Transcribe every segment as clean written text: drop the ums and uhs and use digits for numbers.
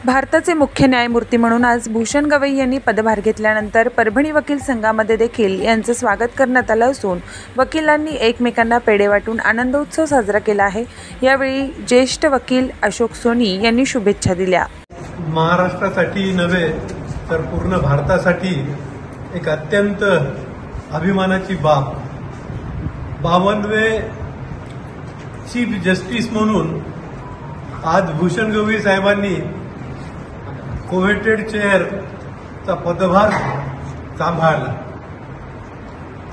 भारताचे मुख्य न्यायमूर्ती म्हणून आज भूषण गवई यांनी पदभार घेतल्यानंतर परभणी वकील संघामध्ये देखील यांचं स्वागत करण्यात आलं असून वकिलांनी एकमेकांना पेढे वाटून आनंदोत्सव साजरा केला आहे। यावेळी ज्येष्ठ वकील अशोक सोनी यांनी शुभेच्छा दिल्या। महाराष्ट्रासाठी नव्हे तर पूर्ण भारतासाठी एक अत्यंत अभिमानाची बाब 52वे चीफ जस्टिस म्हणून आज भूषण गवई साहेबांनी कोव्हेटेड चेअरचा पदभार सांभाळला।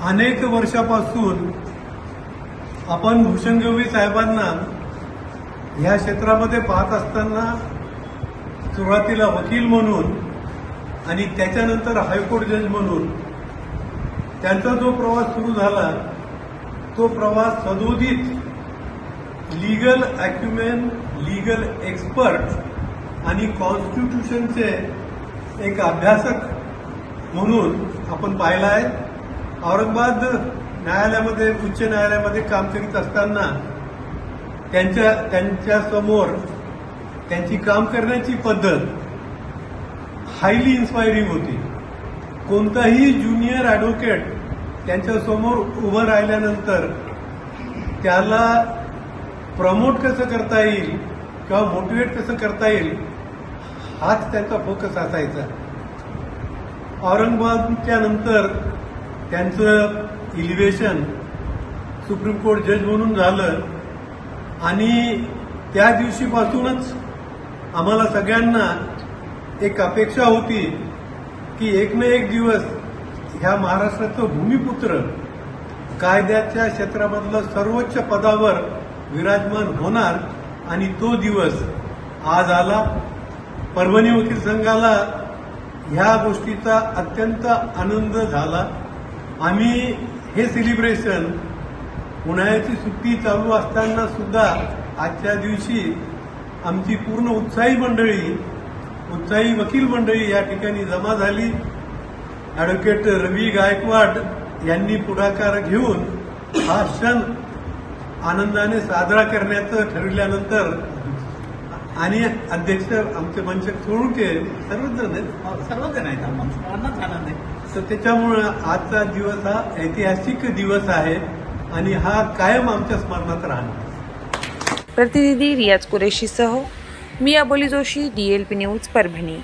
अनेक वर्षापासून आपण भूषण गवई साहेबांना या क्षेत्रामध्ये पाहत असताना सुरुवातीला वकील म्हणून आणि त्याच्यानंतर हायकोर्ट जज म्हणून त्यांचा जो प्रवास सुरू झाला तो प्रवास सदोदित लीगल ॲक्युमेन, लीगल एक्सपर्ट आणि कॉन्स्टिट्यूशनचे एक अभ्यासक म्हणून आपण पाहिला आहे। औरंगाबाद न्यायालयामध्ये, उच्च न्यायालयामध्ये काम करीत असताना त्यांच्या समोर त्यांची काम करण्याची पद्धत हायली इन्स्पायरिंग होती। कोणताही ज्युनियर ॲडव्होकेट त्यांच्या समोर उभं राहिल्यानंतर त्याला प्रमोट कसं करता येईल किंवा मोटिवेट कसं करता येईल हाच त्यांचा फोकस असायचा। औरंगाबादच्या नंतर त्यांचं इलिव्हेशन सुप्रीम कोर्ट जज म्हणून झालं आणि त्या दिवशीपासूनच आम्हाला सगळ्यांना एक अपेक्षा होती की एक ना एक दिवस ह्या महाराष्ट्राचं भूमिपुत्र कायद्याच्या क्षेत्रामधलं सर्वोच्च पदावर विराजमान होणार आणि तो दिवस आज आला। परभणी वकील संघाला ह्या गोष्टीचा अत्यंत आनंद झाला। आम्ही हे सेलिब्रेशन उन्हाळ्याची सुट्टी चालू असताना सुद्धा आजच्या दिवशी आमची पूर्ण उत्साही वकील मंडळी या ठिकाणी जमा झाली। ॲडव्होकेट रवी गायकवाड यांनी पुढाकार घेऊन हा क्षण आनंदाने साजरा करण्याचं ठरविल्यानंतर आणि अध्यक्ष आमचे मनशक सोळुंके सर्वजण आहेत आनंद आहे। तर त्याच्यामुळे आजचा दिवस हा ऐतिहासिक दिवस आहे आणि हा कायम आमच्या स्मरणात राहणार। प्रतिनिधी रियाज कुरेशीसह मी अबोली जोशी, DLP न्यूज परभणी।